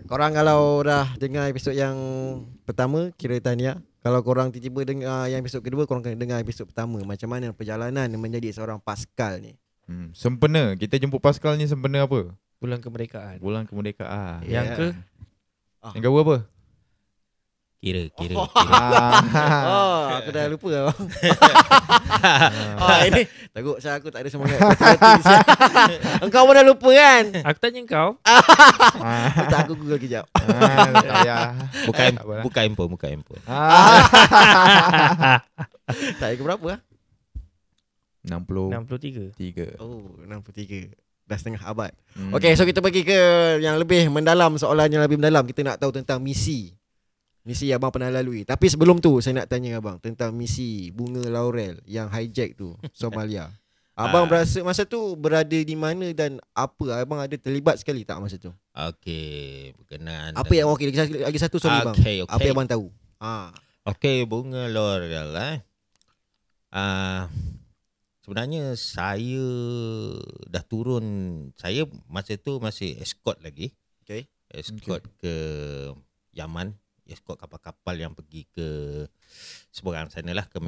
Korang kalau dah dengar episod yang pertama, kira tahniah. Kalau korang tiba-tiba dengar yang episod kedua, korang kena dengar episod pertama. Macam mana perjalanan menjadi seorang Pascal ni. Sempena. Kita jemput Pascal ni sempena apa? Bulan kemerdekaan. Bulan kemerdekaan. Yang ke? Yang kedua apa? Kira. Aku dah lupa abang. Ini takut saya aku tak ada semangat kata-kata. Engkau pun dah lupa kan? Aku tanya kau. Tak, aku Google kejap. Tak payah. Buka handphone. Tak, ke berapa 63. 63. Oh, 63. Dah setengah abad. Okay, so kita pergi ke yang lebih mendalam. Soalan yang lebih mendalam. Kita nak tahu tentang misi abang pernah lalui. Tapi sebelum tu saya nak tanya abang tentang misi Bunga Laurel yang hijack tu Somalia. Abang berasa masa tu berada di mana dan apa? Abang ada terlibat sekali tak masa tu? Okey, berkenaan Apa yang lagi satu sorry bang. Okay. Apa yang abang tahu? Okey, Bunga Laurel sebenarnya saya dah turun. Saya masa tu masih escort lagi. Okay. Escort ke Yaman. Escort kapal-kapal yang pergi ke seberang sana lah, ke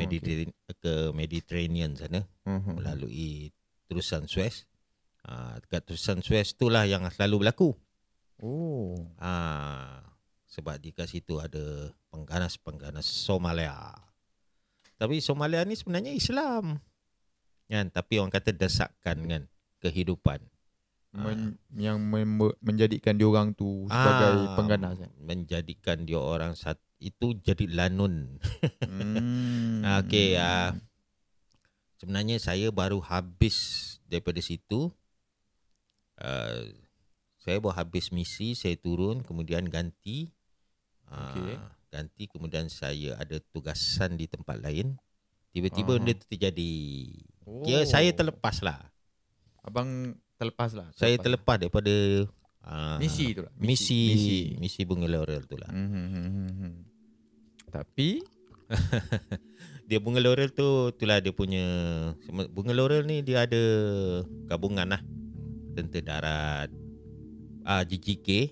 Mediterranean sana, melalui terusan Suez. Dekat terusan Suez tu lah yang selalu berlaku. Sebab di kat situ ada pengganas Somalia. Tapi Somalia ni sebenarnya Islam kan, tapi orang kata desakan kan kehidupan. Yang menjadikan diorang tu sebagai pengganas kan? Menjadikan dia orang itu jadi lanun. Okey, sebenarnya saya baru habis daripada situ. Saya baru habis misi, saya turun, kemudian ganti. Ganti, kemudian saya ada tugasan di tempat lain. Tiba-tiba benda tu terjadi. Kira saya terlepas lah. Abang terlepas lah. Saya terlepas daripada misi tu lah. Misi Bunga Laurel tu lah. Tapi dia Bunga Laurel tu, itulah dia punya. Bunga Laurel ni dia ada gabungan lah. Tentera Darat, GGK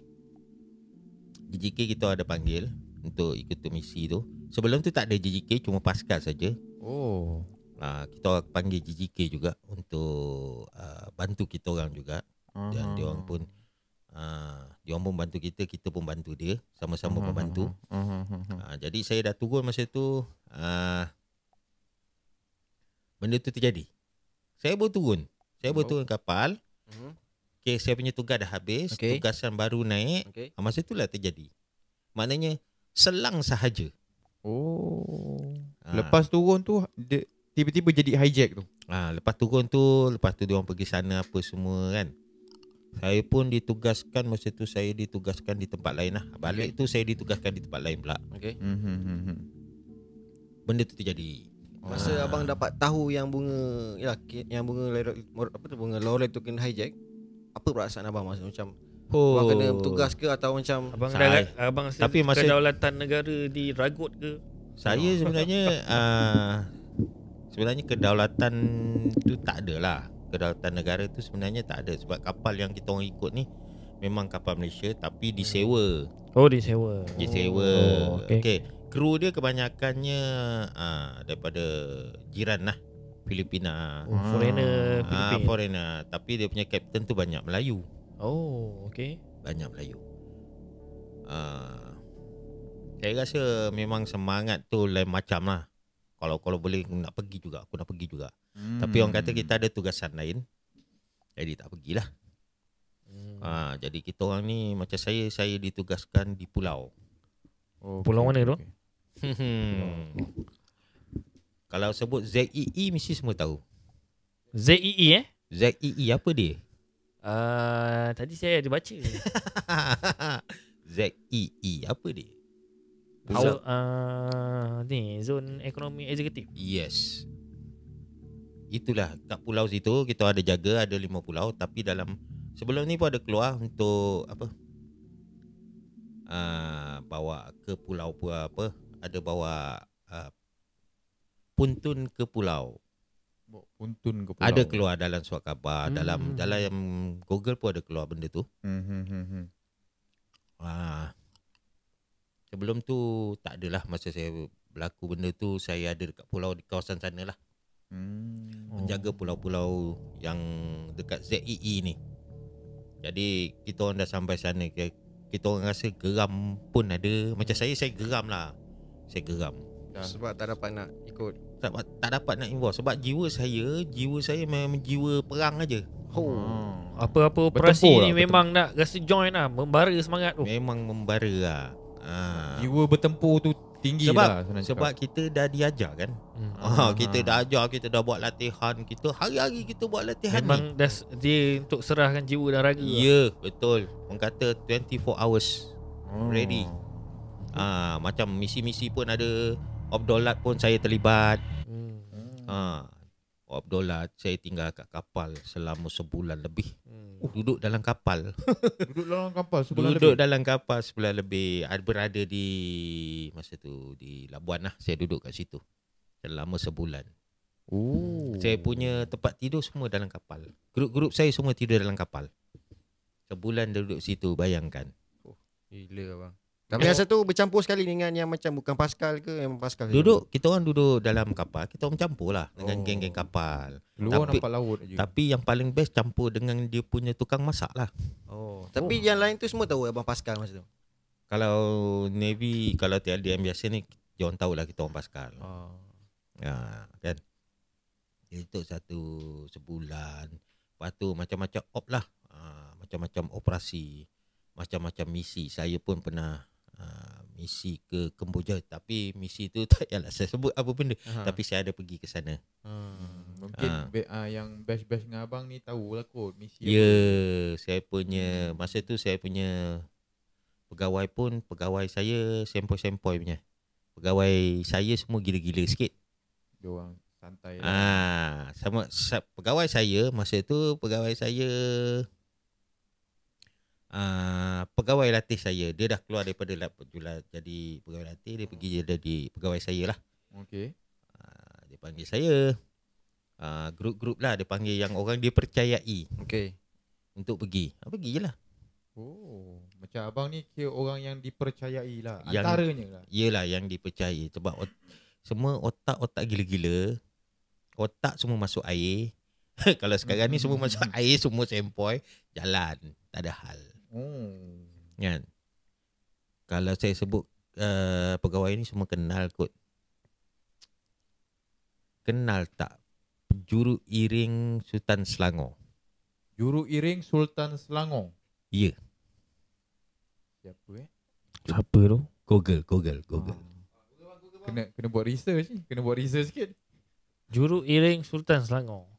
kita ada panggil untuk ikut misi tu. Sebelum tu tak ada GGK, cuma Pascal saja. Kita panggil GGK juga untuk bantu kita orang juga. Dan dia orang pun bantu kita pun bantu dia, sama-sama membantu. Jadi saya dah turun masa tu, benda tu terjadi. Saya baru turun kapal. Okay, saya punya tugas dah habis, tugasan baru naik. Masa itulah terjadi. Maknanya selang sahaja. Lepas turun tu tiba-tiba jadi hijack tu. Lepas dia orang pergi sana apa semua kan. Saya pun ditugaskan masa tu, saya ditugaskan di tempat lain lah. Balik tu saya ditugaskan di tempat lain pula. Benda tu terjadi. Masa abang dapat tahu yang bunga Laurel tu kena hijack, apa perasaan abang masa macam abang kena bertugas ke atau macam abang tapi masa kedaulatan negara diragut ke? Saya sebenarnya kedaulatan tu tak ada lah. Kedaulatan negara tu sebenarnya tak ada. Sebab kapal yang kita orang ikut ni memang kapal Malaysia tapi disewa. Disewa. Okay. Kru dia kebanyakannya daripada jiran lah, Filipina. Foreigner Filipina. Foreigner. Tapi dia punya kapten tu banyak Melayu. Banyak Melayu. Saya rasa memang semangat tu lain macam lah. Kalau boleh aku nak pergi juga. Tapi orang kata kita ada tugasan lain, jadi tak pergilah. Jadi kita orang ni macam saya ditugaskan di pulau. Pulau mana tu? Kalau sebut ZEE mesti semua tahu. ZEE ZEE apa dia? Tadi saya ada baca. ZEE apa dia? Ni zon ekonomi eksekutif. Yes. Itulah kat pulau situ kita ada jaga, ada 5 pulau. Tapi dalam sebelum ni pun ada keluar untuk apa, bawa ke pulau apa, ada bawa puntun ke pulau. Ada keluar dalam surat khabar, dalam Google pun ada keluar benda tu. Sebelum tu tak adalah, masa saya berlaku benda tu saya ada dekat pulau di kawasan sana lah. Menjaga pulau-pulau yang dekat ZEE ni. Jadi kita orang dah sampai sana, kita orang rasa geram pun ada. Macam saya geram lah. Saya geram Sebab tak dapat nak ikut. tak dapat nak involve. Sebab jiwa saya memang jiwa perang aja. Apa-apa operasi Bertempur ni lah, memang nak rasa join lah, membara semangat tu. Memang membara lah. Jiwa bertempur tu tinggi lah senang Sebab cakap. kita dah diajar kan. Kita dah ajar, kita dah buat latihan, kita hari-hari kita buat latihan Memang ni. dia untuk serahkan jiwa dan raga. Ya, betul. Orang kata 24 hours ready. Macam misi-misi pun ada. Obdolat pun saya terlibat. Obdolat saya tinggal kat kapal selama sebulan lebih. Duduk dalam kapal. Duduk dalam kapal sebulan Duduk lebih. dalam kapal sebulan lebih. Berada di masa tu di Labuan lah. Saya duduk kat situ selama sebulan. Saya punya tempat tidur semua dalam kapal. Grup-grup saya semua tidur dalam kapal. Sebulan duduk situ, bayangkan. Gila abang. Tapi masa tu bercampur sekali dengan yang macam bukan Pascal ke, memang Pascal. Kita orang duduk dalam kapal. Kita orang campur lah dengan geng-geng kapal. Luar Tapi- nampak laut je. Tapi yang paling best campur dengan dia punya tukang masak lah. Tapi yang lain tu semua tahu abang Pascal masa tu. Kalau Navy, kalau TLDM biasa ni, dia orang tahulah kita orang Pascal. Kan. Itu sebulan. Lepas tu macam-macam op lah. Macam-macam operasi, macam-macam misi. Saya pun pernah misi ke Kemboja. Tapi misi tu tak payahlah saya sebut apa benda. Tapi saya ada pergi ke sana. Mungkin yang best-best dengan abang ni tahulah kot misi Ya, saya punya masa tu saya punya pegawai pun, pegawai saya sempoi-sempoi punya. Pegawai saya semua gila-gila sikit. dia orang santai lah. Pegawai saya masa tu pegawai latih saya. Dia dah keluar daripada jadi pegawai latih, dia pergi jadi pegawai saya lah. Okey. Dia panggil saya grup-grup lah, dia panggil yang orang dia percayai Okey. untuk pergi. Pergi je lah. Macam abang ni kira orang yang dipercayai lah. Yang- Antaranya lah. Yelah yang dipercayai. Sebab semua otak-otak gila-gila, otak semua masuk air. Kalau sekarang ni semua masuk air, semua sempoi, jalan, tak ada hal. Kan? Kalau saya sebut pegawai ni semua kenal kot. Kenal tak Juru Iring Sultan Selangor? Juru Iring Sultan Selangor. Ya. Siapa Siapa tu? Google. Kena buat research ni. Kena buat research sikit. Juru Iring Sultan Selangor.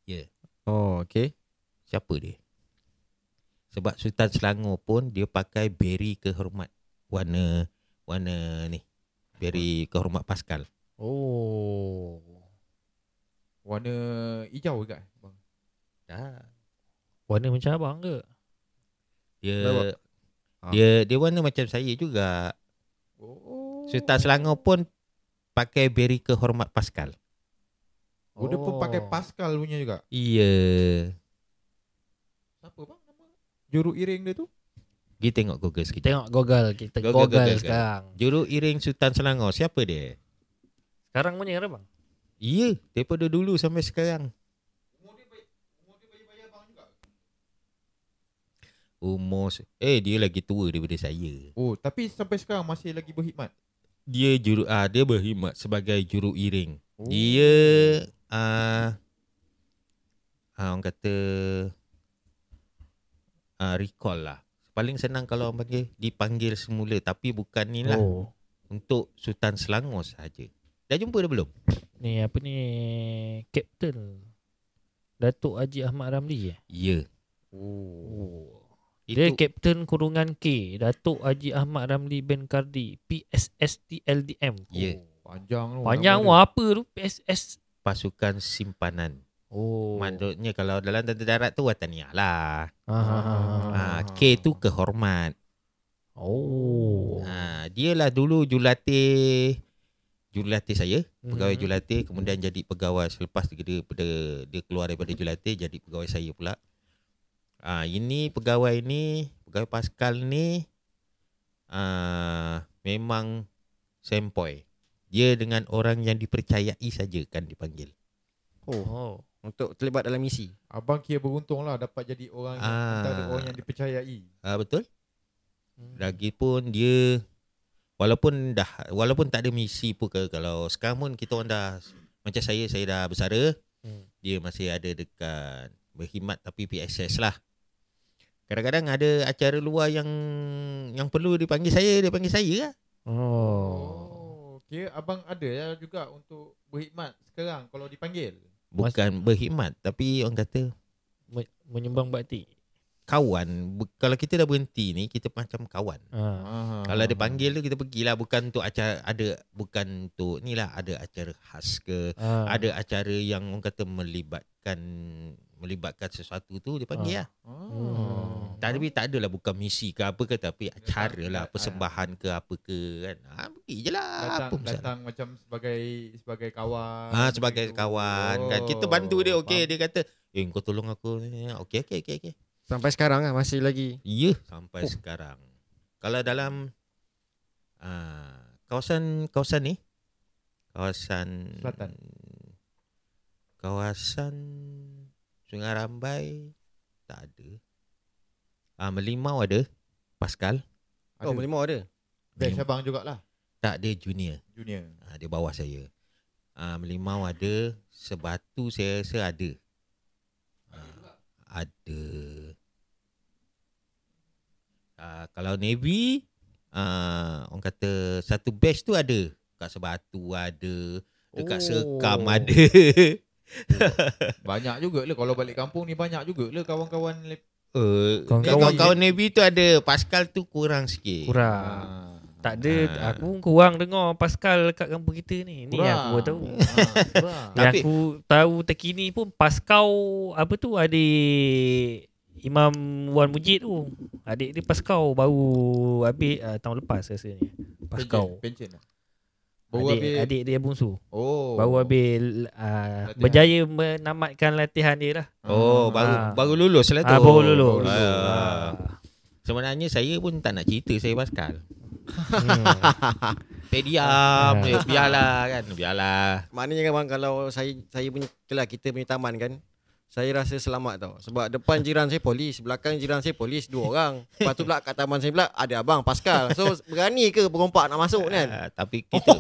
Ya. Okey. Siapa dia? Sebab Sultan Selangor pun dia pakai beri kehormat. Warna ni. Beri kehormat Pascal. Warna hijau ke bang? Dah. Warna macam abang ke? Dia warna macam saya juga. Sultan Selangor pun pakai beri kehormat Pascal. Dia pun pakai Pascal punya juga. Iya. Siapa bang nama juru iring dia tu? Kita tengok Google sikit. Tengok Google. Kita Google Google sekarang. Juru Iring Sultan Selangor, siapa dia? Sekarang punya ke bang? Iya, daripada dulu sampai sekarang. Umur dia bayar bang juga. Dia lagi tua daripada saya. Tapi sampai sekarang masih lagi berkhidmat. Dia berkhidmat sebagai juru iring. Dia orang kata recall lah. Paling senang kalau orang panggil, dipanggil semula, tapi bukan ni lah. Untuk Sultan Selangor sahaja. Dah jumpa dah belum? Ni apa ni, Kapten Datuk Haji Ahmad Ramli Ya. Dia Itu Kapten kurungan K Datuk Haji Ahmad Ramli bin Kardi PSSTLDM. Ya. Panjang tu. Panjang nama dia. apa tu PSS? pasukan simpanan. Maksudnya kalau dalam tentera darat tu wataniah lah. K tu kehormat. Dia lah dulu jurulatih saya, pegawai jurulatih, kemudian jadi pegawai selepas dia keluar daripada jurulatih jadi pegawai saya pula. Ini pegawai Pegawai Pascal ni memang sempoi. Dia dengan orang yang dipercayai saja kan dipanggil. Oh. Untuk terlibat dalam misi. Abang kira beruntung lah dapat jadi orang yang antara orang yang dipercayai. Betul. Lagipun dia walaupun tak ada misi pun kalau sekarang pun kita orang dah macam saya dah bersara. Dia masih ada dekat berkhidmat tapi PSS lah. Kadang-kadang ada acara luar yang perlu dipanggil saya lah. Kira abang ada ya juga untuk berkhidmat sekarang kalau dipanggil. Bukan berkhidmat tapi orang kata menyumbang bakti. Kawan. Kalau kita dah berhenti ni, kita macam kawan. Kalau ada panggil tu kita pergilah, bukan untuk acara bukan untuk ni lah, ada acara khas ke, ada acara yang orang kata melibatkan sesuatu tu dia panggil lah. Tak adalah bukan misi ke apa ke, tapi acara lah, persembahan ke apa ke kan. Pergi je lah. Datang macam sebagai kawan. Sebagai kawan kan. Kita bantu dia, okey, dia kata, kau tolong aku ni. Okey. Sampai sekarang lah masih lagi. Ya, sampai sekarang. Kalau dalam kawasan ni, kawasan Selatan, kawasan Sungai Rambai tak ada. Melimau ada, Pascal. Melimau ada. Best abang jugalah. Tak, dia junior. Dia bawah saya. Melimau ada, Sebatu saya rasa ada. Ada. Kalau Navy, orang kata satu batch tu ada. Kat Sebatu ada, dekat Sekam ada. Banyak juga lah kalau balik kampung ni, banyak juga lah kawan-kawan. Kawan-kawan Navy tu ada. Pascal tu kurang sikit. Tak ada. Aku kurang dengar Pascal kat kampung kita ni. Ni yang aku tahu. Yang aku tahu terkini pun Pascal apa tu, adik Imam Wan Mujid tu. Adik dia Pascal baru habis tahun lepas rasanya. Pascal. Pension lah. Adik dia bungsu. Baru habis berjaya menamatkan latihan dia lah. Baru lulus lah tu. Baru lulus. Sebenarnya saya pun tak nak cerita saya Pascal. Diam, biarlah kan, biarlah. Maknanya kan bang, kalau saya punya kelas, kita punya taman kan, saya rasa selamat tau. Sebab depan jiran saya polis, belakang jiran saya polis, 2 orang. Lepas tu pula kat taman saya pula ada abang Pascal. So berani ke perompak nak masuk kan? Tapi kita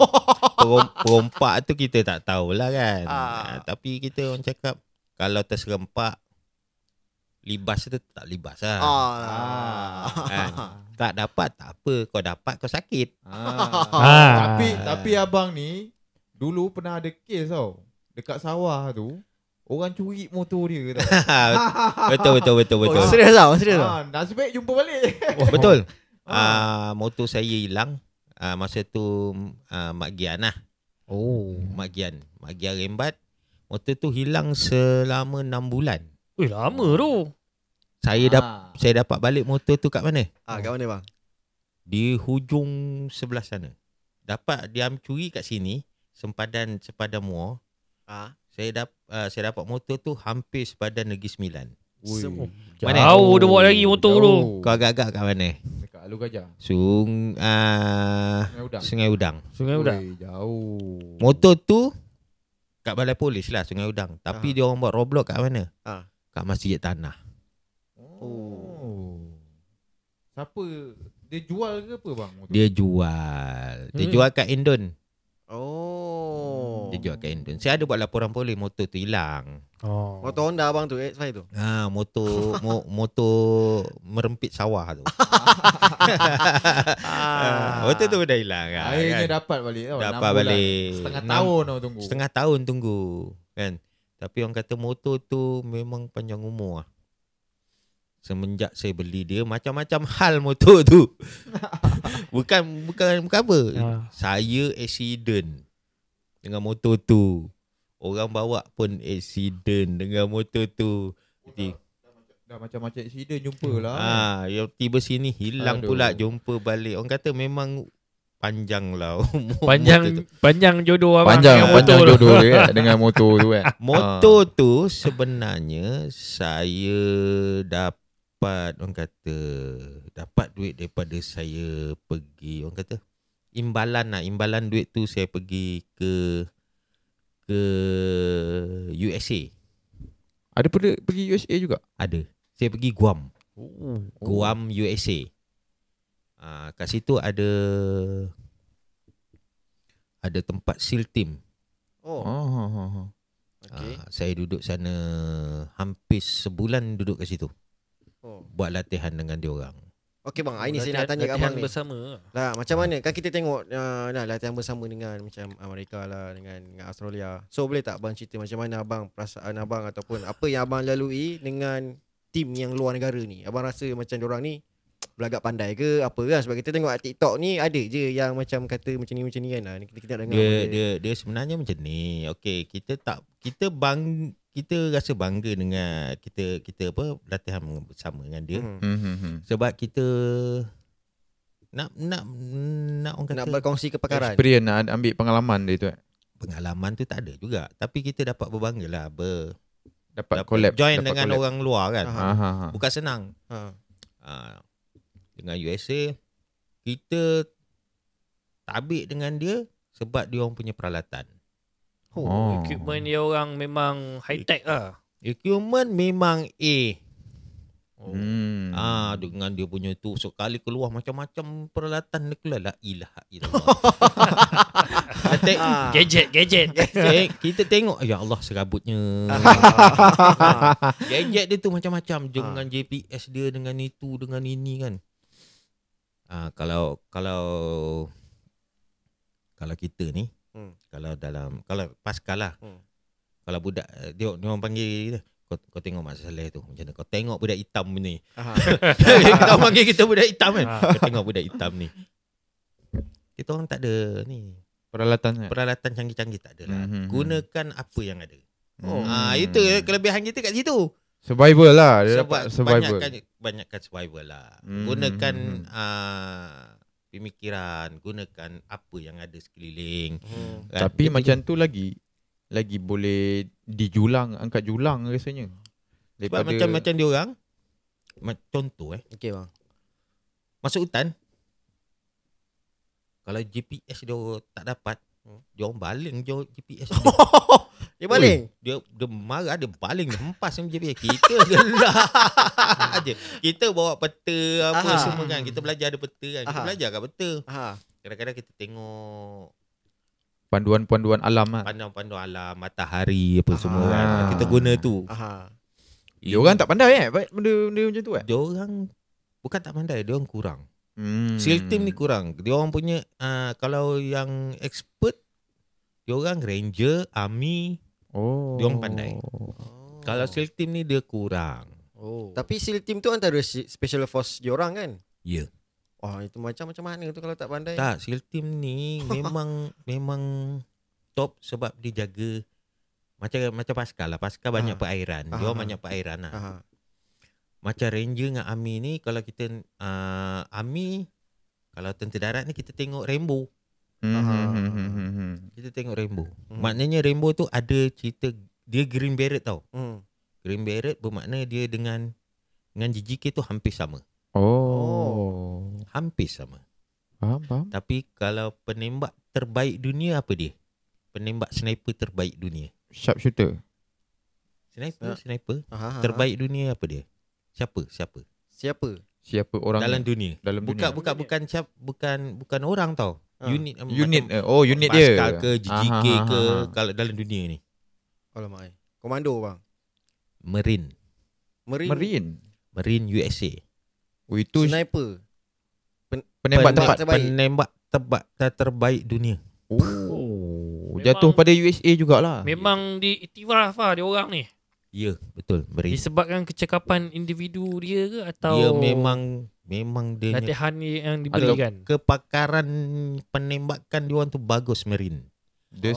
perompak tu kita tak tahulah kan. Tapi kita orang cakap kalau terserempak, libas tu tak libas lah. Kan? Tak dapat tak apa, kau dapat kau sakit. Tapi abang ni dulu pernah ada kes tau. Dekat sawah tu orang curi motor dia tau. Betul. Serius tau, serius. Nasib baik jumpa balik. Betul. Motor saya hilang. Masa tu Mak Gian lah. Mak Gian rembat. Motor tu hilang selama 6 bulan. Lama tu. Saya dapat balik motor tu kat mana? Kat mana bang? Di hujung sebelah sana. Dapat dia curi kat sini, sempadan Muar. Saya dapat motor tu hampir sepadan Negeri Sembilan. Jauh dia bawa lagi motor tu. Kau agak-agak kat mana? Dekat Alu Gajah. Sungai Udang. Jauh. Motor tu kat balai polis lah, Sungai Udang. Tapi dia orang buat roadblock kat mana? Kat Masjid Tanah. Siapa? Dia jual ke apa bang? Dia jual. Dia jual kat Indon. Dia jual kat Indon. Saya ada buat laporan polis, motor tu hilang. Motor Honda abang tu, X5 tu. Motor merempit sawah tu. Motor tu dah hilang kan. Akhirnya dapat balik tau. Dapat balik. Setengah tahun tunggu kan. Tapi orang kata motor tu memang panjang umur lah. Semenjak saya beli dia, macam-macam hal motor tu. Bukan apa. Saya accident dengan motor tu. Orang bawa pun accident dengan motor tu. Dah macam-macam accident jumpa lah. Yang tiba sini hilang pula, jumpa balik. Orang kata memang panjang lah. Panjang jodoh abang. Panjang jodoh dia dengan motor tu kan. Motor tu sebenarnya saya dapat orang kata dapat duit daripada saya pergi orang kata imbalan duit tu saya pergi ke USA. Ada pergi USA juga? Ada. Saya pergi Guam. Guam, USA. Kat situ ada tempat SEAL team. Okay. Saya duduk sana hampir sebulan duduk kat situ. Buat latihan dengan diorang. Okey bang, ini saya nak tanya kat abang ni. Bersama. Lah, macam mana? Kan kita tengok latihan bersama dengan macam Amerika lah dengan Australia. So boleh tak abang cerita macam mana abang, perasaan abang ataupun apa yang abang lalui dengan tim yang luar negara ni? Abang rasa macam diorang ni belagak pandai ke apa kan? Sebab kita tengok kat TikTok ni ada je yang macam kata macam ni kan. Kita nak dengar. Dia sebenarnya macam ni. Okey, kita rasa bangga dengan kita latihan bersama dengan dia. Sebab kita nak orang kata nak berkongsi kepakaran. Experience, nak ambil pengalaman dia tu. Pengalaman tu tak ada juga, tapi kita dapat berbanggalah Dapat collab, join dapat dengan collab. orang luar kan. Bukan senang. Dengan USA kita tabik dengan dia sebab dia orang punya peralatan. Equipment dia orang memang high tech lah. Equipment memang dengan dia punya tu sekali keluar macam-macam peralatan dia keluar. La ilaha illallah. Gadget. Kita tengok ya Allah serabutnya. Gadget dia tu macam-macam dengan GPS dia, dengan itu, dengan ini kan. Kalau kita ni kalau Pascal lah. Kalau budak dia orang panggil kau tengok Mak Saleh tu macam mana, kau tengok budak hitam ni. Kita panggil kita budak hitam kan. Kau tengok budak hitam ni. Kita orang tak ada ni peralatan canggih-canggih, tak ada lah. Gunakan apa yang ada. Itu kelebihan kita kat situ. Survival lah. Dia Sebab dapat survival. banyakkan survival lah. Gunakan pemikiran, gunakan apa yang ada sekeliling. Tapi macam tu lagi boleh angkat julang rasanya. Sebab macam diorang, contoh Okey bang. masuk hutan, kalau GPS dia tak dapat, dia orang baling GPS dia. Dia baling. Dia marah, dia baling, dia hempas sama GPS. Kita gelak aje. Kita bawa peta apa semua kan. Kita belajar ada peta kan. Kita belajar kat peta. Kadang-kadang kita tengok panduan-panduan alam lah. Panduan-panduan alam, matahari apa semua kan. Kita guna tu. Dia orang tak pandai benda macam tu Dia orang bukan tak pandai, dia orang kurang. SEAL team ni kurang. Dia orang punya kalau yang expert, dia orang ranger, army, dia orang pandai. Kalau SEAL team ni dia kurang. Tapi SEAL team tu antara special force dia orang kan? Ya. Itu macam mana tu kalau tak pandai? Tak, SEAL team ni memang top sebab dia jaga macam Pascal lah. Pascal banyak perairan. Dia orang banyak perairan lah. Macam ranger dengan army ni, kalau kita army, kalau tentera darat ni kita tengok rainbow. Kita tengok rainbow. Maknanya rainbow tu ada cerita. Dia Green Beret tau. Green Beret bermakna dia dengan JJK tu hampir sama. Hampir sama. Faham. Tapi kalau penembak terbaik dunia apa dia? Penembak sniper terbaik dunia. Sharpshooter. Sniper terbaik dunia apa dia? Siapa orang dalam dunia? Bukan orang tau. Unit unit dia. Pascal ke JJK ke kalau dalam dunia ni. Alamak. Komando bang. Marine USA. Itu sniper. Penembak terbaik dunia. Jatuh pada USA jugalah. Memang diiktiraf lah dia orang ni. Ya, betul. Marine. Disebabkan kecekapan individu dia ke atau dia memang dia latihan yang diberikan? Kepakaran penembakan dia orang tu bagus Marine. Dia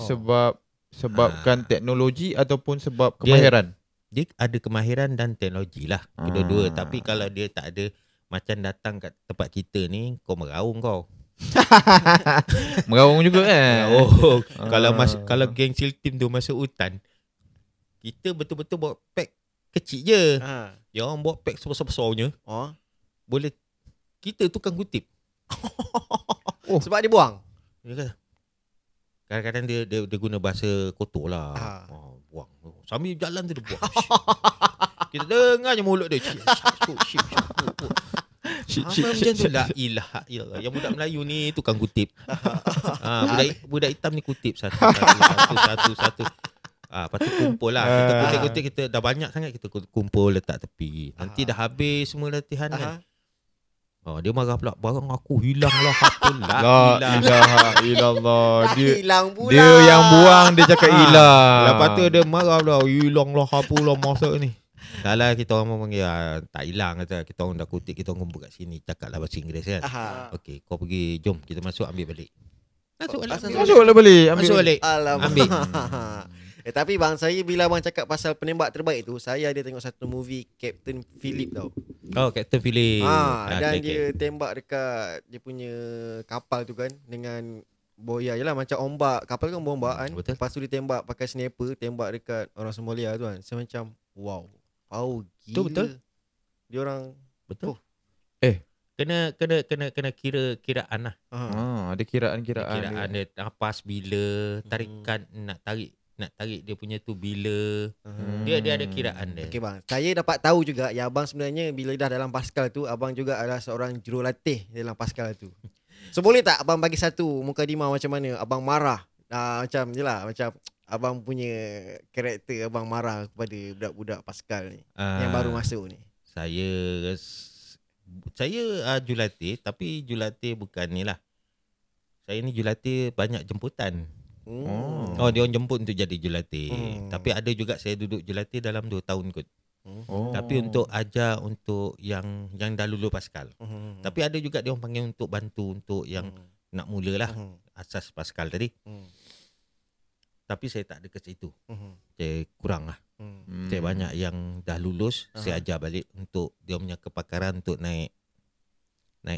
sebabkan teknologi ataupun sebab kemahiran? Dia ada kemahiran dan teknologi lah. Kedua-dua. Tapi kalau dia tak ada, macam datang kat tempat kita ni, kau meraung kau. Meraung juga Kalau geng SEAL team tu masuk hutan, kita betul-betul bawa pack kecil je. Ha. Dia orang bawa pack sebesar-besarnya. Oh. Boleh kita tukang kutip. Sebab dia buang. Dia kata, kadang-kadang dia guna bahasa kotor lah. Buang. Sambil jalan tu dia buang. Kita dengar je mulut dia. Macam tu lah. Ilah. Yang budak Melayu ni tukang kutip. Budak hitam ni kutip satu. Lepas tu kumpul lah. Kita kutip-kutip, kita dah banyak sangat, kita kumpul letak tepi. Nanti dah habis semua latihan kan. Dia marah pula, barang aku hilang lah. La ilaha illallah. Hilang pula. Dia yang buang, dia cakap hilang. Lepas tu dia marah pula, hilang lah apa lah masa ni. Dah lah kita orang panggil, tak hilang kata. Kita orang dah kutip, kita orang kumpul kat sini, cakap lah bahasa Inggeris kan. Okey, kau pergi, jom kita masuk ambil balik. Masuklah balik. Masuk balik. Alamak. Ambil. Tapi bang, saya bila abang cakap pasal penembak terbaik tu, saya ada tengok satu movie Captain Phillip tau. Oh, Captain Phillip. Dan dia tembak dekat dia punya kapal tu kan, dengan boya je lah, macam ombak. Kapal kan bombak kan. Betul. Lepas tu dia tembak pakai sniper, tembak dekat orang Somalia tu kan. Saya macam wow, gila. Betul. Dia orang betul. Kena kiraan lah. Ada kiraan Kiraan dia nafas bila, tarikan nak tarik dia punya tu bila. Dia ada kiraan dia. Okey bang, saya dapat tahu juga yang abang sebenarnya bila dah dalam Paskal tu, abang juga adalah seorang jurulatih dalam Paskal tu. So boleh tak abang bagi satu mukadimah macam mana abang marah? Macam je lah, macam abang punya karakter abang marah kepada budak-budak Paskal ni yang baru masuk ni. Saya julatih, tapi julatih bukan ni lah. Saya ni julatih banyak jemputan. Dia orang jemput untuk jadi julatih. Tapi ada juga saya duduk julatih dalam 2 tahun kot. Tapi untuk ajar untuk yang dah lulus Paskal. Tapi ada juga dia orang panggil untuk bantu untuk yang nak mula lah, asas Paskal tadi. Tapi saya tak ada ke situ. Saya kurang lah. Saya banyak yang dah lulus, saya ajar balik untuk dia punya kepakaran untuk naik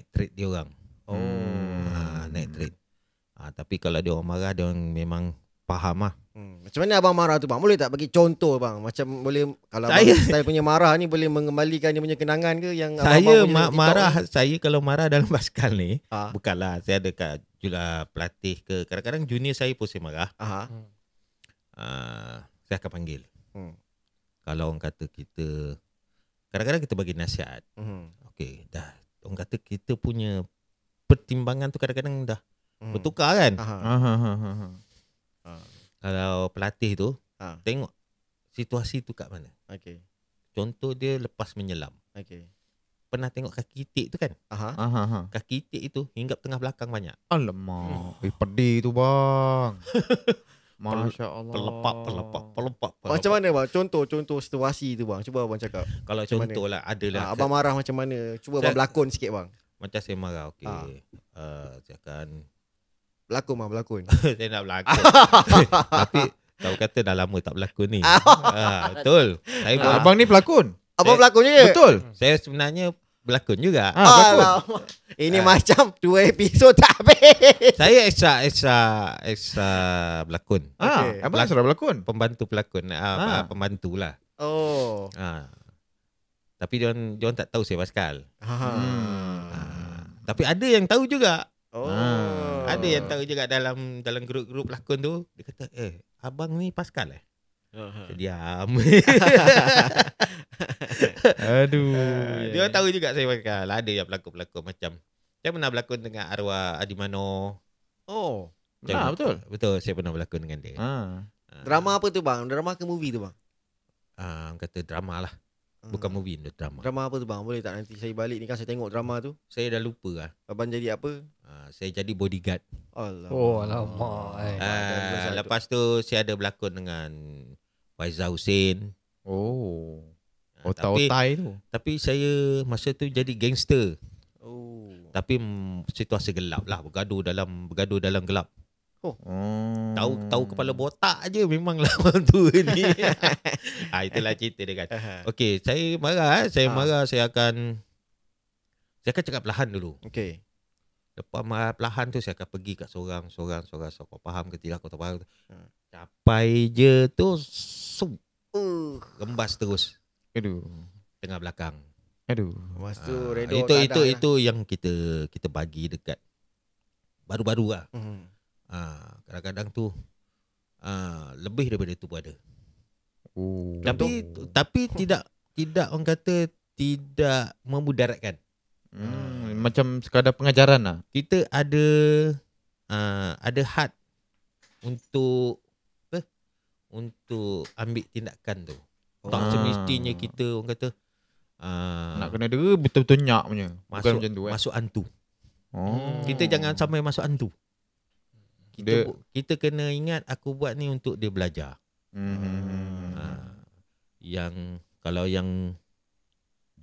trade dia orang. Naik trade. Tapi kalau dia orang marah, dia orang memang faham lah. Macam mana abang marah tu bang? Boleh tak bagi contoh bang? Macam boleh, kalau abang style punya marah ni boleh mengembalikan dia punya kenangan ke yang saya abang marah ni? Saya kalau marah dalam Paskal ni, bukanlah saya ada kat pelatih ke, kadang-kadang junior saya pun saya marah. Saya akan panggil. Kalau orang kata kita, kadang-kadang kita bagi nasihat. Okey, dah orang kata kita punya pertimbangan tu kadang-kadang dah bertukar kan. Kalau pelatih tu tengok situasi tu kat mana. Contoh dia lepas menyelam. Pernah tengok kaki itik tu kan? Kaki itik itu hinggap tengah belakang banyak. Alamak, pedih tu bang. Masya Allah. Pelepak. Macam mana bang? Contoh situasi tu bang. Cuba abang cakap. Kalau contoh lah, adalah abang marah macam mana? Cuba abang berlakon sikit bang. Macam saya marah, okey. Saya akan berlakon. Saya nak berlakon. Tapi tahu kata dah lama tak berlakon ni. Betul. Saya Abang ni pelakon. Abang berlakon je? Betul. Saya sebenarnya berlakon juga. Berlakon. Ini macam 2 episod tak habis. Saya extra berlakon. Abang extra berlakon. Pembantu pelakon. Pembantu lah. Tapi dia orang tak tahu saya Paskal. Tapi ada yang tahu juga. Ada yang tahu juga dalam grup-grup pelakon tu. Dia kata, abang ni Paskal Saya diam. Aduh. Dia tahu juga saya Paskal. Ada yang pelakon-pelakon macam, saya pernah berlakon dengan arwah Adimano. Betul. Betul, saya pernah berlakon dengan dia. Drama apa tu bang? Drama ke movie tu bang? Kata drama lah. Bukan movie, drama. Drama apa tu bang? Boleh tak nanti saya balik ni kan saya tengok drama tu? Saya dah lupa lah. Abang jadi apa? Saya jadi bodyguard. Alamak. Lepas tu saya ada berlakon dengan Faizal Hussein. Otai tu. Tapi saya masa tu jadi gangster. Tapi situasi gelap lah, bergaduh dalam gelap. Tahu kepala botak aje memanglah tu ni. Itulah cerita dia kan. Okey, saya marah, saya akan cakap perlahan dulu. Okey. Lepas marah perlahan tu saya akan pergi kat seorang. Kau faham ke tidak, kau tak faham. Capai je tu gembas terus. Aduh. tengah belakang. Aduh. Lepas tu redor Itu yang kita bagi dekat baru-baru lah. Kadang-kadang tu lebih daripada itu pun ada. Oh. Tapi tidak orang kata tidak memudaratkan. Macam sekadar pengajaran lah. Kita ada had untuk ambil tindakan tu. Tak semestinya kita orang kata nak kena dera betul-betul nyak punya. Bukan macam tu masuk hantu. Oh. Kita jangan sampai masuk hantu. Kita kena ingat aku buat ni untuk dia belajar. Yang kalau yang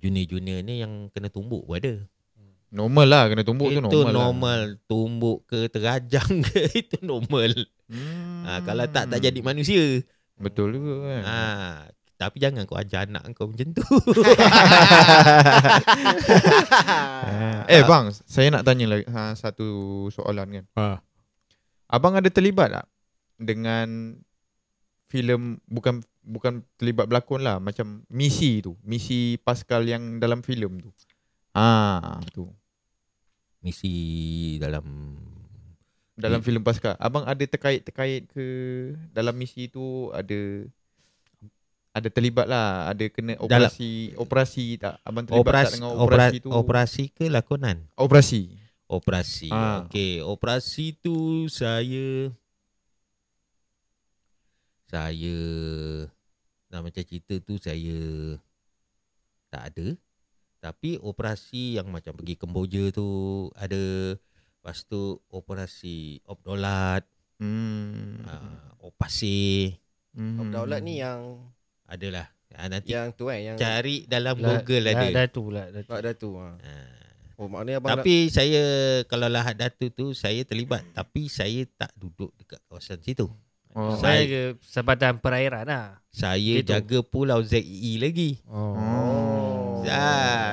junior-junior ni yang kena tumbuk pun ada. Normal lah kena tumbuk tu normal. Itu normal lah. Tumbuk ke terajang ke itu normal. Kalau tak jadi manusia. Betul juga kan. Tapi jangan kau ajar anak kau macam tu. Bang, saya nak tanya lagi satu soalan kan. Abang ada terlibat tak dengan filem, bukan terlibat berlakon lah, macam misi Pascal yang dalam filem tu? Tu. Misi dalam filem Pascal. Abang ada terkait ke dalam misi tu, ada terlibat lah, ada kena operasi tak? Abang terlibat tak dengan operasi tu? Operasi ke lakonan? Operasi. Okey, operasi tu saya nak macam cerita tu saya tak ada. Tapi operasi yang macam pergi Kemboja tu ada. Lepas tu operasi Obdolat, Opasir. Obdolat ni yang adalah. Nanti yang tu yang cari dalam Google ada. Datu. Oh, maknanya abang tapi saya kalau Lahad Datu tu saya terlibat, tapi saya tak duduk dekat kawasan situ. Saya ke Sebatan Perairan lah. Saya jaga Pulau ZEE lagi.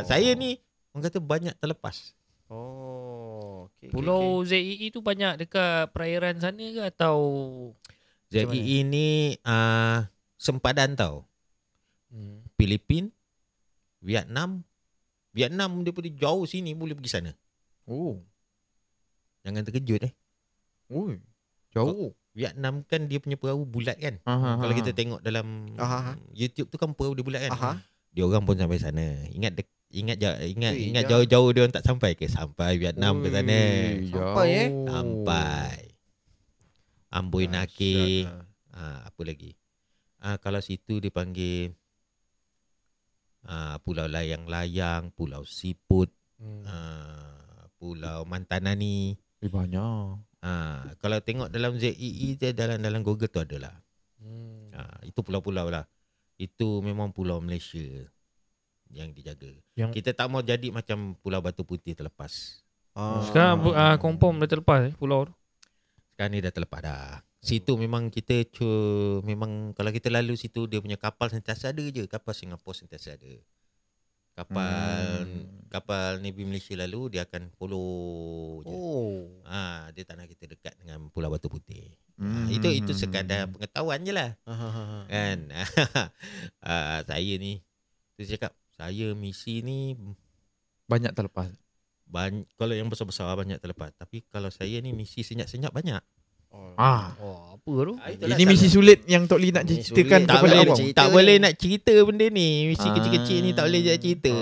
Saya ni orang kata banyak terlepas. Pulau ZEE tu banyak dekat perairan sana ke atau ZEE ni sempadan tau. Filipin, Vietnam daripada jauh sini boleh pergi sana. Jangan terkejut Jauh. Vietnam kan dia punya perahu bulat kan. Kalau kita tengok dalam YouTube tu kan perahu dia bulat kan. Dia orang pun sampai sana. Ingat jauh-jauh dia orang tak sampai ke? Sampai Vietnam ke sana. Sampai Amboi Nake. Apa lagi? Kalau situ dipanggil Pulau Layang-Layang, Pulau Siput, Pulau Mantanani. Banyak. Kalau tengok dalam ZEE dia dalam Google tu adalah. Itu pulau-pulau lah. Itu memang pulau Malaysia yang dijaga. Kita tak mau jadi macam Pulau Batu Putih terlepas. Sekarang confirm dah terlepas pulau tu. Sekarang ni dah terlepas dah. Situ memang kita memang kalau kita lalu situ dia punya kapal sentiasa ada je. Kapal Singapura sentiasa ada. Kapal Navy Malaysia lalu dia akan follow je. Dia tak nak kita dekat dengan Pulau Batu Putih. Itu sekadar pengetahuan je lah. Kan. Saya ni tu cakap saya misi ni banyak terlepas. Kalau yang besar-besar banyak terlepas. Tapi kalau saya ni misi senyap-senyap banyak. Apa tu? Ini misi sulit yang Tok Lee nak ceritakan kepada abang. Tak boleh nak cerita benda ni. Misi kecil-kecil ni tak boleh cerita.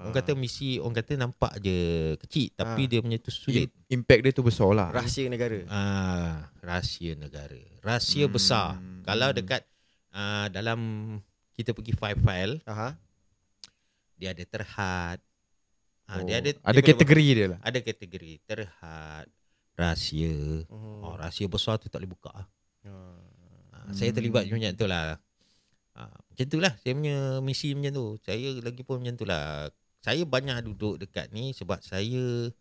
Orang kata misi, orang kata nampak je kecil, tapi dia punya tu sulit. Impact dia tu besar lah. rahsia negara. Rahsia negara. Rahsia besar. Kalau dekat dalam kita pergi file, dia ada terhad. Dia ada kategori dia lah. Ada kategori terhad, rahsia. Rahsia besar tu tak boleh buka. Saya terlibat macam tu lah. Macam tu lah saya punya misi macam tu. Saya lagi pun macam tu lah. Saya banyak duduk dekat ni sebab saya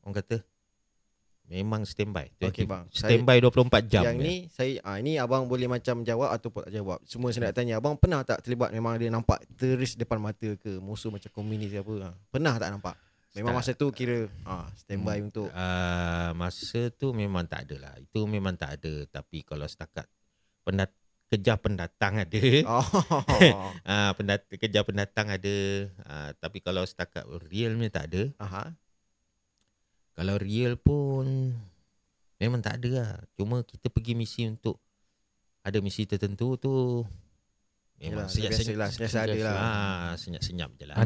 orang kata memang standby. Okey bang. Standby 24 jam. Yang ni saya ini abang boleh macam jawab ataupun tak jawab. Semua saya nak tanya abang pernah tak terlibat memang dia nampak teris depan mata ke musuh macam komunis ke apa? Pernah tak nampak? Memang masa tu kira standby untuk masa tu memang tak ada lah. Itu memang tak ada. Tapi kalau setakat kejar pendatang ada. Oh. Kejar pendatang ada. Tapi kalau setakat realnya tak ada. Kalau real pun memang tak ada lah. Cuma kita pergi misi untuk ada misi tertentu tu memang senyap-senyap je lah.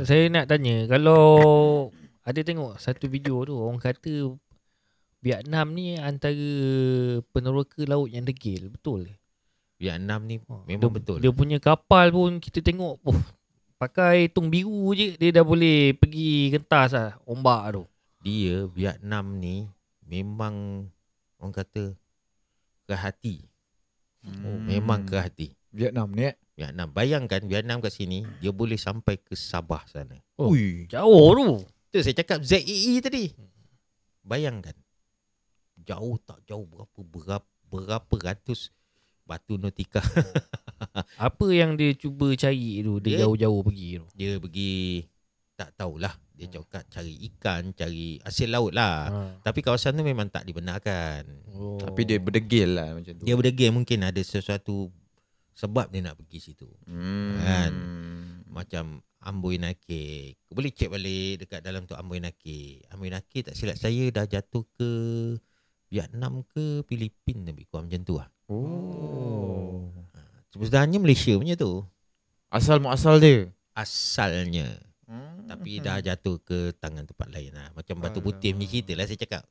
Saya nak tanya, kalau ada tengok satu video tu, orang kata Vietnam ni antara peneroka laut yang degil, betul? Vietnam ni memang betul. Dia punya kapal pun kita tengok, pakai tung biru je dia dah boleh pergi kentas lah ombak tu. Dia Vietnam ni memang orang kata ke hati. Memang ke hati. Vietnam ni Vietnam. Bayangkan Vietnam kat sini dia boleh sampai ke Sabah sana. Jauh tu. Tu saya cakap ZEE tadi. Bayangkan. Jauh tak jauh berapa ratus batu nautika. Apa yang dia cuba cari tu, dia jauh-jauh pergi tu? Dia pergi tak tahulah. Dia cakap cari ikan, cari hasil laut lah. Tapi kawasan tu memang tak dibenarkan. Tapi dia berdegil lah macam tu. Dia berdegil, mungkin ada sesuatu sebab dia nak pergi situ. Kan? Macam Amboi Nakik. Boleh cek balik dekat dalam tu Amboi Nakik. Amboi Nakik tak silap saya dah jatuh ke Vietnam ke Filipin lebih kurang macam tu lah. Sebenarnya Malaysia punya tu. Asal muasal dia. Asalnya. Tapi dah jatuh ke tangan tempat lain lah. Macam Batu Putih punya cerita lah saya cakap.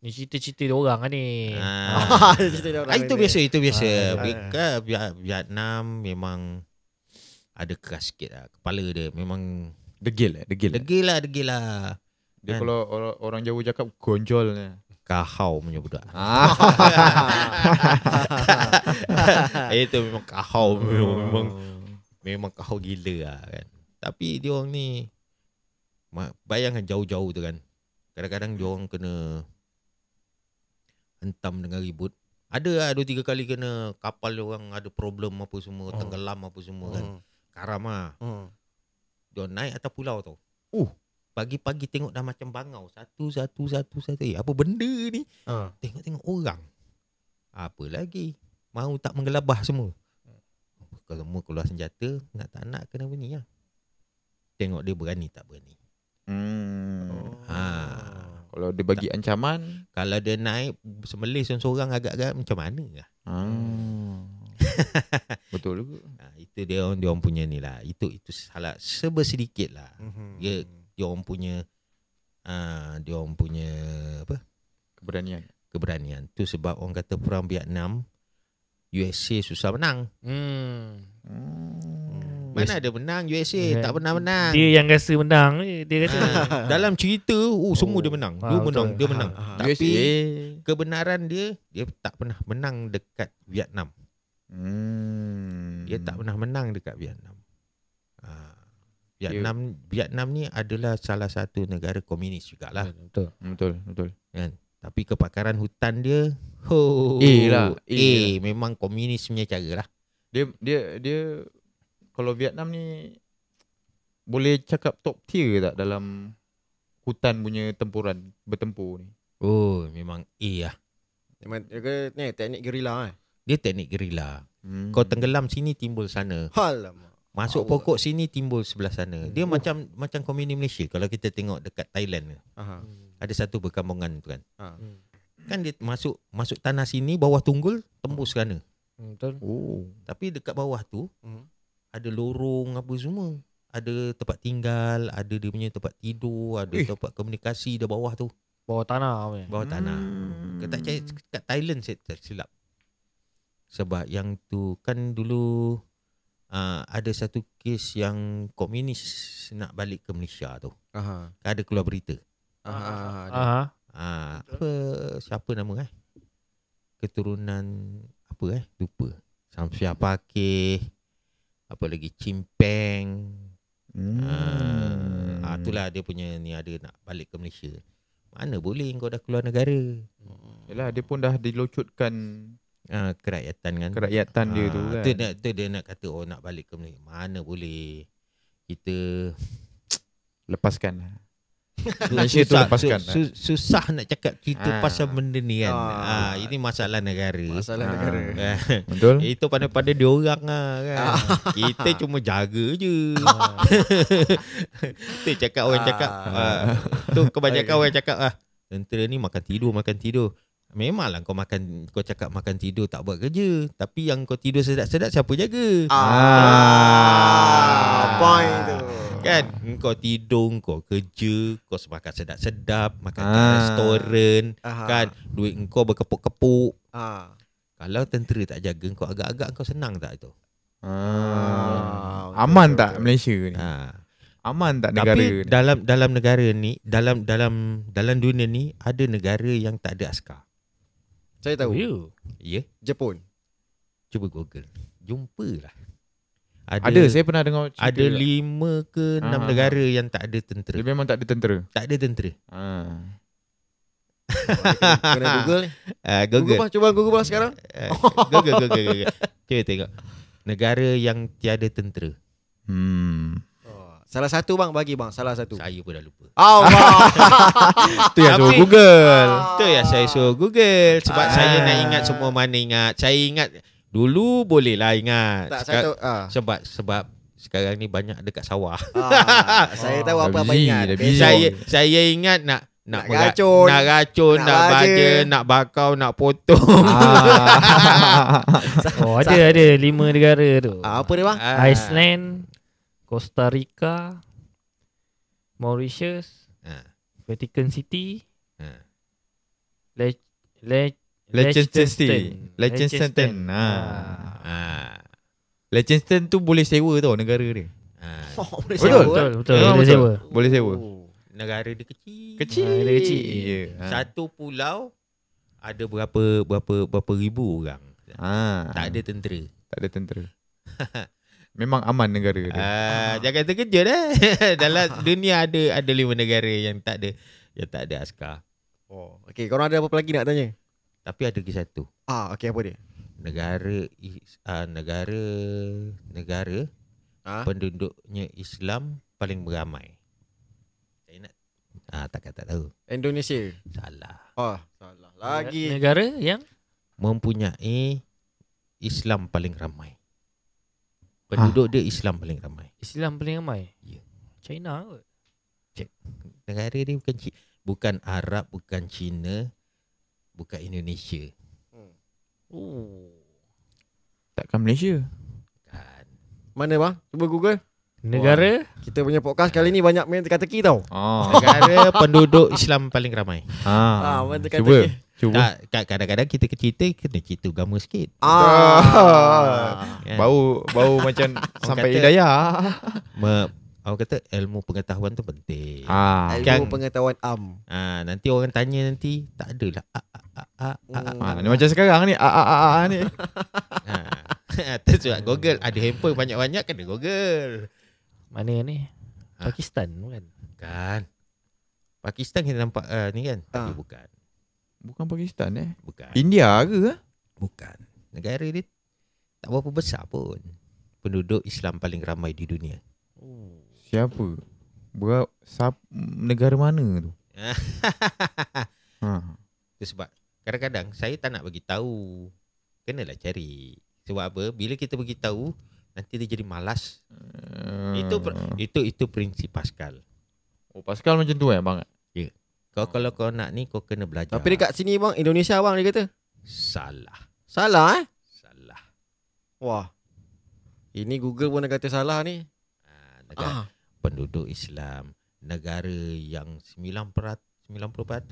Ni cerita-cerita dia orang kan ni. Itu biasa. Vietnam memang ada keras sikit lah. Kepala dia memang Degil lah. Kan? Dia kalau orang Jawa cakap gonjol ni. Kahau punya budak. Itu memang kahau. Memang kahau gila lah kan. Tapi dia orang ni, bayangkan jauh-jauh tu kan. Kadang-kadang dia orang kena hentam dengan ribut. Ada lah 2-3 kali kena kapal dia orang ada problem apa semua, tenggelam apa semua kan. Karam lah. Dia naik atas pulau tau. Pagi-pagi tengok dah macam bangau. Satu. Apa benda ni? Tengok-tengok orang. Apa lagi? Mau tak menggelabah semua. Kalau semua keluar senjata, nak kena bunyi lah. Tengok dia berani tak berani. Kalau dia bagi ancaman, kalau dia naik semelih seorang agak-agak macam mana lah. Betul juga. Itu dia orang punya ni lah. Itu salah sebersedikit lah. Dia orang punya apa? Keberanian. Tu sebab orang kata perang Vietnam USA susah menang. Mana ada menang USA, tak pernah menang. Dia yang rasa menang dia kata. Dalam cerita semua dia menang. Dia menang. Tapi kebenaran dia tak pernah menang dekat Vietnam. Dia tak pernah menang dekat Vietnam. Vietnam ni adalah salah satu negara komunis jugalah. Betul. Kan? Tapi kepakaran hutan dia memang komunis punya cara lah. Dia kalau Vietnam ni boleh cakap top tier tak dalam hutan punya tempuran bertempur ni? Memang lah. Memang ni teknik gerila Dia teknik gerila. Kau tenggelam sini timbul sana. Masuk pokok sini timbul sebelah sana. Dia macam komunis Malaysia. Kalau kita tengok dekat Thailand. Ada satu perkampungan tu kan. Kan dia masuk tanah sini, bawah tunggul, tembus sana. Betul. Tapi dekat bawah tu ada lorong apa semua. Ada tempat tinggal, ada dia punya tempat tidur, ada tempat komunikasi di bawah tu. Bawah tanah. Bawah tanah. Kat Thailand saya tersilap. Sebab yang tu kan dulu ada satu kes yang komunis nak balik ke Malaysia tu. Ada keluar berita. Siapa nama keturunan apa lupa. Samsia Pakih, apa lagi Cimpeng. Itulah dia punya ni, ada nak balik ke Malaysia. Mana boleh kau dah keluar negara. Yalah, dia pun dah dilocutkan kerakyatan kan. Kerakyatan dia tu kan. Tu dia nak kata nak balik ke Malaysia. Mana boleh. Kita lepaskan. Malaysia tu lepaskan. Susah nak cakap kita pasal benda ni kan. Ah. Ini masalah negara. Masalah negara. Betul. Itu pada diorang lah kan. Kita cuma jaga je. Tu cakap orang cakap. Tu kebanyakan orang cakap tentera ni makan tidur. Memanglah kau cakap makan tidur tak buat kerja. Tapi yang kau tidur sedap-sedap siapa jaga? Point tu. Kan kau tidur, kau kerja, kau makan sedap-sedap, makan kat restoran, kan duit kau berkepuk-kepuk. Kalau tentera tak jaga, kau agak-agak kau senang tak tu? Aman tak Malaysia ni? Aman tak negara ni? Tapi dalam negara ni, dalam dunia ni ada negara yang tak ada askar. Saya tahu. Ya? Jepun. Cuba Google. Jumpalah. Ada, saya pernah dengar cerita. Ada 5 ke 6 negara yang tak ada tentera. Dia memang tak ada tentera. Tak ada tentera. Kena Google ni. Google. Cuba Google lah sekarang. Google. Cuba tengok. Negara yang tiada tentera. Salah satu bang, bagi bang. Salah satu. Saya pun dah lupa. Tu yang suruh Google. Tu yang saya suruh Google. Sebab saya nak ingat semua mana ingat. Saya ingat dulu boleh lah ingat. Sebab sekarang ni banyak dekat sawah. Saya tahu apa-apa ingat. Saya ingat nak racun, nak baja, nak bakau, nak potong. Ada 5 negara tu. Apa dia bang? Iceland, Costa Rica, Mauritius, Vatican City, Liechtenstein. Liechtenstein tu boleh sewa tau negara dia. Betul. Boleh sewa. Negara dia kecil. Kecil. Satu pulau ada berapa ribu orang. Tak ada tentera. Memang aman negara dia. Jangan terkejut dalam dunia ada 5 negara yang tak ada askar. Okey, korang ada apa lagi nak tanya? Tapi ada lagi satu. Okey, apa dia? Negara penduduknya Islam paling beramai. Saya nak tak tahu. Indonesia. Salah. Salah lagi. Negara yang mempunyai Islam paling ramai. Penduduk dia Islam paling ramai. Islam paling ramai? Ya. China kot. Cek. Negara dia bukan Arab, bukan Cina, bukan Indonesia. Takkan Malaysia? Kan. Mana bang? Cuba Google. Negara? Kita punya podcast kali ni banyak main teka-teki tau. Negara penduduk Islam paling ramai. Main teka-teki. Cuba. Kadang-kadang kita kena cerita agama sikit. Bau macam sampai hidayah. Orang kata ilmu pengetahuan tu penting. Ilmu pengetahuan nanti orang tanya nanti tak adalah. Ni macam sekarang ni ni. Terus Google. Ada handphone banyak-banyak kena Google. Mana ni? Pakistan bukan? Kan. Pakistan kita nampak ni kan. Tapi bukan. Bukan Pakistan Bukan. India ke? Bukan. Negara dia tak berapa besar pun. Penduduk Islam paling ramai di dunia. Siapa? Negara mana tu? Itu sebab kadang-kadang saya tak nak bagi tahu. Kenalah cari. Sebab apa? Bila kita bagi tahu, nanti dia jadi malas. Itu prinsip Pascal. Pascal macam tu bang? Ya. Kalau kau nak ni kau kena belajar. Tapi dekat sini bang, Indonesia bang dia kata. Salah. Salah Salah. Wah. Ini Google pun dah kata salah ni. Penduduk Islam, negara yang 90%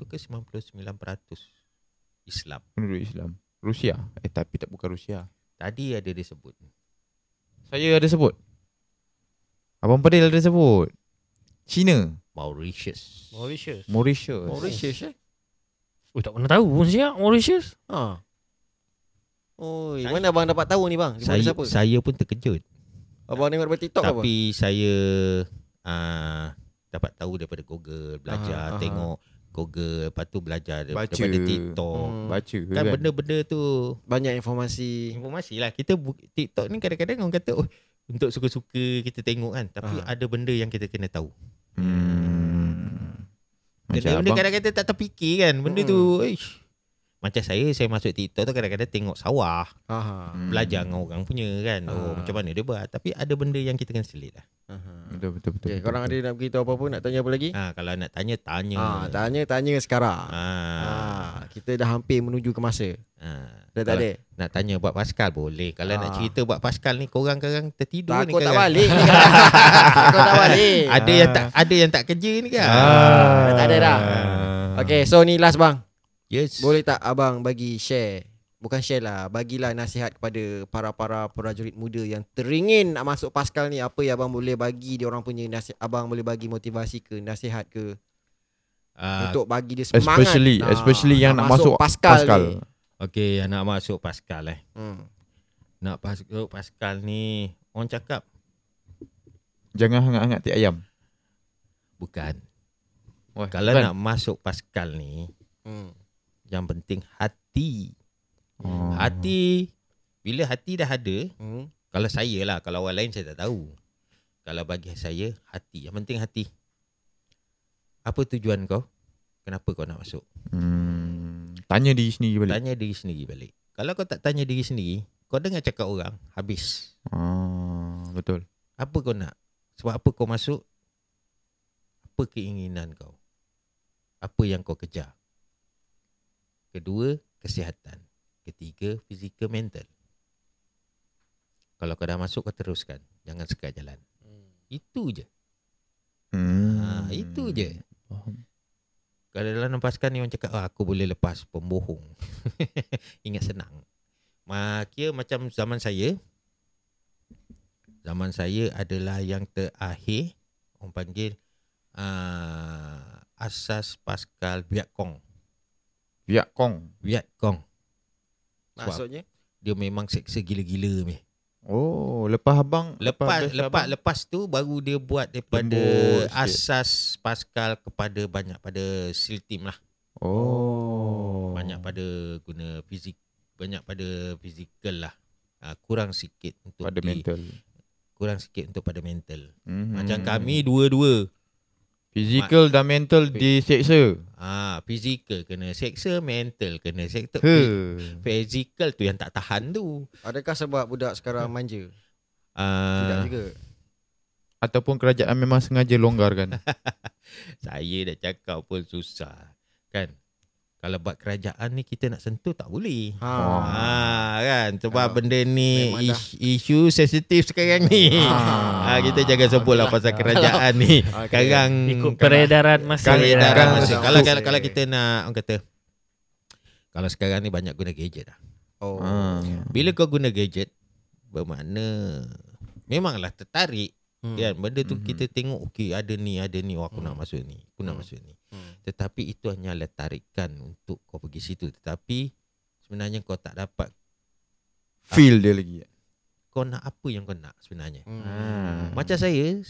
ke 99% Islam. Penduduk Islam. Rusia? Tapi tak bukan Rusia. Tadi ada disebut. Saya ada sebut. Abang Padil ada sebut. China. Mauritius. Tak pernah tahu pun siap Mauritius. Mana abang dapat tahu ni bang? Saya pun terkejut. Abang tengok daripada TikTok apa? Tapi saya dapat tahu daripada Google, belajar, tengok Google, lepas tu belajar daripada TikTok. Baca kan benda-benda tu banyak informasi lah. Kita TikTok ni kadang-kadang orang kata untuk suka-suka kita tengok kan, tapi ada benda yang kita kena tahu. Macam benda kadang-kadang tak terfikir kan. Benda tu macam saya masuk TikTok tu kadang-kadang tengok sawah. Belajar dengan orang punya kan. Macam mana dia buat. Tapi ada benda yang kita kena selit lah. Betul. Okay, korang ada nak beritahu apa-apa? Nak tanya apa lagi? Kalau nak tanya. Tanya sekarang. Kita dah hampir menuju ke masa. Dah tak ada? Nak tanya buat Pascal boleh. Kalau nak cerita buat Pascal ni, korang tertidur ni. Takut tak balik ni kan. Takut tak balik. Ada yang tak kerja ni kan. Tak ada dah. Okay, so ni last bang. Yes. Boleh tak abang bagi share? Bukan share lah, bagilah nasihat kepada para prajurit muda yang teringin nak masuk Pascal ni. Apa yang abang boleh bagi dia orang punya nasihat? Abang boleh bagi motivasi ke, nasihat ke, untuk bagi dia semangat, especially yang nak masuk Pascal. Okay, yang nak masuk Pascal nak masuk Pascal ni, orang cakap jangan hangat-hangat ti ayam. Bukan. Kalau nak masuk Pascal ni, yang penting hati. Hati, bila hati dah ada, kalau saya lah, kalau orang lain saya tak tahu. Kalau bagi saya, hati. Yang penting hati. Apa tujuan kau? Kenapa kau nak masuk? Tanya diri sendiri balik. Tanya diri sendiri balik. Kalau kau tak tanya diri sendiri, kau dengar cakap orang, habis. Betul. Apa kau nak? Sebab apa kau masuk? Apa keinginan kau? Apa yang kau kejar? Kedua, kesihatan. Ketiga, fizikal, mental. Kalau kau dah masuk, kau teruskan. Jangan sekat jalan. Itu je. Itu je. Kalau dalam lepaskan ni orang cakap, aku boleh lepas pembohong. Ingat senang. Kira macam zaman saya. Zaman saya adalah yang terakhir. Orang panggil Asas Pascal Vietcong. Maksudnya? Dia memang seksa gila-gila ni. Lepas tu baru dia buat daripada asas Pascal kepada banyak pada SEAL team lah. Banyak pada guna fizik, banyak pada fizikal lah. Kurang sikit untuk pada mental. Kurang sikit untuk pada mental. Macam kami dua-dua. Fizikal dan mental diseksa. Fizikal kena seksa, mental kena seksa. Fizikal tu yang tak tahan tu. Adakah sebab budak sekarang manja? Tidak juga. Ataupun kerajaan memang sengaja longgarkan. Saya dah cakap pun susah. Kan? Kalau buat kerajaan ni kita nak sentuh tak boleh. Kan? Sebab benda ni isu sensitif sekarang ni. Kita jangan sebut lah pasal kerajaan ni. Sekarang ikut peredaran masa. Kalau kita nak, orang kata, kalau sekarang ni banyak guna gadget lah. Bila kau guna gadget, bermakna memanglah tertarik. Kan? Benda tu kita tengok, okey ada ni, aku nak masuk ni, aku nak masuk ni. Tetapi itu hanyalah tarikan untuk kau pergi situ. Tetapi sebenarnya kau tak dapat feel dia lagi. Kau nak apa yang kau nak sebenarnya. Macam saya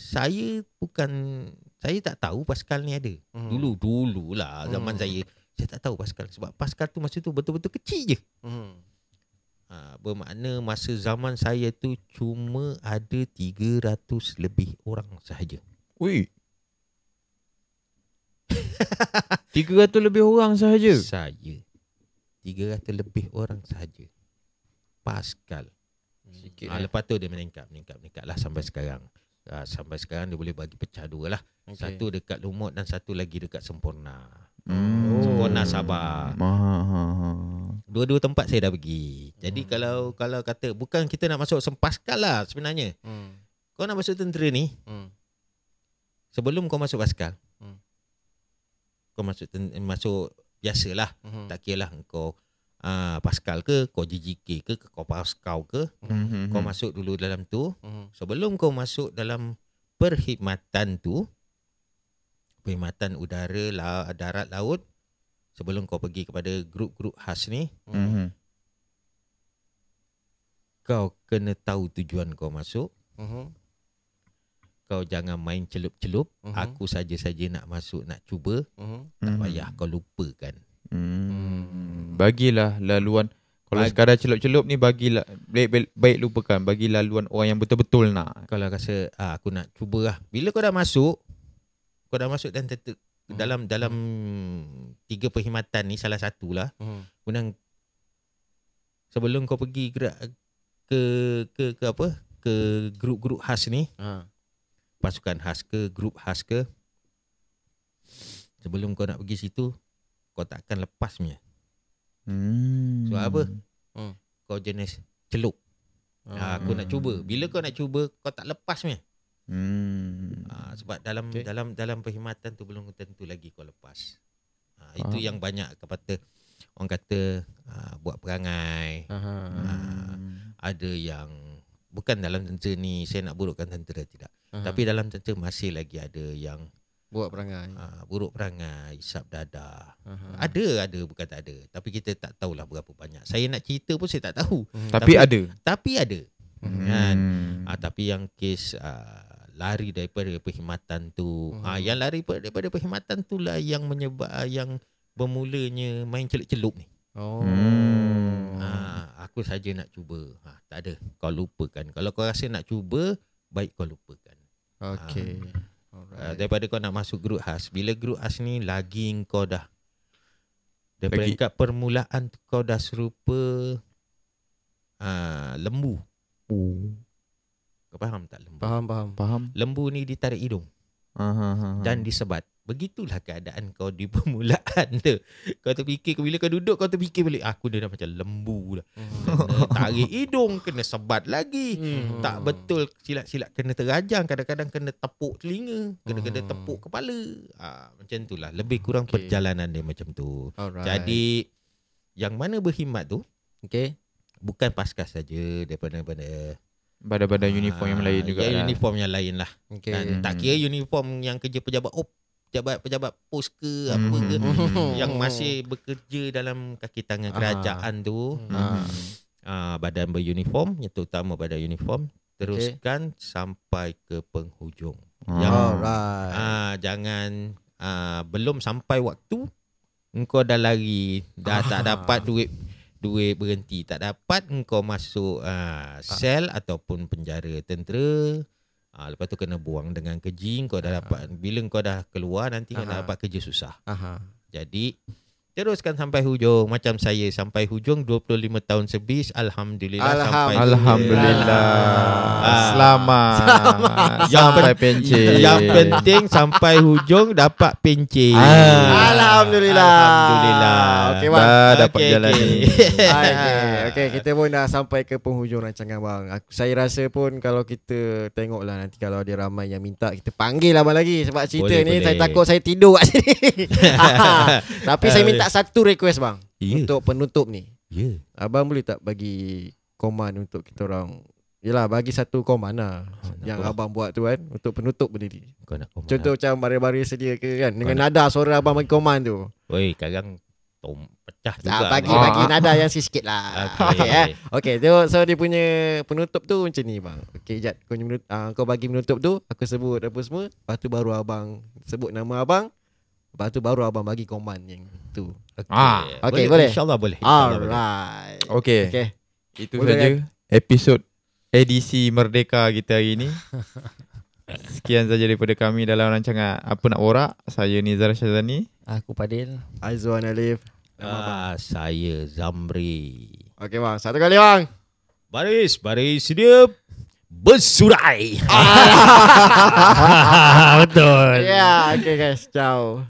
tak tahu Pascal ni ada. Dulu lah zaman saya tak tahu Pascal. Sebab Pascal tu masa tu betul-betul kecil je. Bermakna masa zaman saya tu cuma ada 300 lebih orang sahaja. 300 lebih orang sahaja. 300 lebih orang sahaja. Pascal. Lepas tu dia meningkat lah sampai sekarang. Sampai sekarang dia boleh bagi pecah dua lah. Satu dekat Lumut dan satu lagi dekat Sempurna. Sempurna Sabah. Dua-dua tempat saya dah pergi. Jadi kalau kata bukan kita nak masuk Pascal lah sebenarnya. Kau nak masuk tentera ni, sebelum kau masuk Pascal, kau masuk biasalah. Tak kira lah kau Pascal ke, kau JJK ke, kau Pascal ke. Kau masuk dulu dalam tu. Sebelum kau masuk dalam perkhidmatan tu, perkhidmatan udara, darat, laut, sebelum kau pergi kepada grup-grup khas ni, kau kena tahu tujuan kau masuk. Kau jangan main celup-celup. Aku saja-saja nak masuk, nak cuba. Tak payah kau lupakan. Bagilah laluan. Kalau sekadar celup-celup ni, bagilah baik lupakan. Bagi laluan orang yang betul-betul nak. Kalau rasa aku nak cuba lah. Bila kau dah masuk dan dalam 3 perkhidmatan ni salah satulah. Kemudian sebelum kau pergi gerak ke apa? Ke grup-grup khas ni. Pasukan khas ke, grup khas ke. Sebelum kau nak pergi situ, kau tak akan lepas punya. Sebab apa? Kau jenis celup. Aku nak cuba. Bila kau nak cuba, kau tak lepas punya. Sebab dalam perkhidmatan tu belum tentu lagi kau lepas. Itu yang banyak orang kata buat perangai. Ada yang bukan dalam tentera ni saya nak burukkan tentera, tidak. Tapi dalam tentera masih lagi ada yang buat perangai. Buruk perangai, isap dada. Ada bukan tak ada. Tapi kita tak tahulah berapa banyak. Saya nak cerita pun saya tak tahu. Tapi ada. Kan? Tapi yang kes lari daripada perkhidmatan tu, yang lari daripada perkhidmatan tu lah yang yang bermulanya main celup-celup ni. Aku saja nak cuba. Tak ada. Kau lupakan. Kalau kau rasa nak cuba, baik kau lupakan. Okey. Daripada kau nak masuk grup khas. Bila grup khas ni lagi kau dah daripada kat permulaan kau dah serupa lembu. Kau faham tak lembu? Faham. Lembu ni ditarik hidung. Dan disebat. Begitulah keadaan kau di permulaan tu. Kau terfikir, bila kau duduk kau terfikir balik, aku dah macam lembu dah. Kena tarik hidung, kena sebat lagi. Tak betul, silat-silat kena terajang, kadang-kadang kena tepuk telinga, kena tepuk kepala. Macam itulah, lebih kurang perjalanan dia macam tu. Jadi yang mana berkhidmat tu, bukan Paskas saja, daripada badan-badan uniform yang lain juga. Uniform yang lain lah. Dan tak kira uniform yang kerja pejabat pos ke apa ke, yang masih bekerja dalam kaki tangan kerajaan tu, badan beruniform, yang terutama badan uniform, teruskan sampai ke penghujung. Jangan belum sampai waktu engkau dah lari, dah tak dapat duit berhenti, tak dapat, engkau masuk sel ataupun penjara tentera. Lepas tu kena buang dengan keji. Kau dah dapat, bila kau dah keluar nanti kau dah dapat kerja susah. Jadi teruskan sampai hujung. Macam saya sampai hujung 25 tahun servis. Alhamdulillah. Selamat. Sampai pencen. Yang penting sampai hujung dapat pencen. Alhamdulillah. Okey bang. Dah dapat jalan ni. Okey, kita pun dah sampai ke penghujung rancangan bang. Saya rasa pun kalau kita tengoklah nanti kalau ada ramai yang minta, kita panggil abang lagi. Sebab cerita ni saya takut saya tidur kat sini. Tapi saya minta satu request bang, untuk penutup ni. Abang boleh tak bagi koman untuk kita orang? Yelah, bagi satu koman lah yang abang buat tu kan, untuk penutup benda ni. Contoh macam baris-baris sedia ke kan, dengan nada suara abang bagi koman tu. Oi, kadang pecah juga. Bagi nada yang sikit lah. Okay, so dia punya penutup tu macam ni bang. Okay, Jad, kau bagi penutup tu, aku sebut apa semua, lepas tu baru abang sebut nama abang, lepas tu baru abang bagi koman yang tu. Okay, boleh? InsyaAllah boleh. Alright. Okay. Itu saja episod edisi Merdeka kita hari ini. Sekian saja daripada kami dalam rancangan Apa Nak Borak. Saya Nizar Syazani. Aku Padil. Aizwan Alif. Saya Zamri. Okay bang, satu kali bang. Baris sedia, bersurai. Betul. Ya, okay guys, ciao.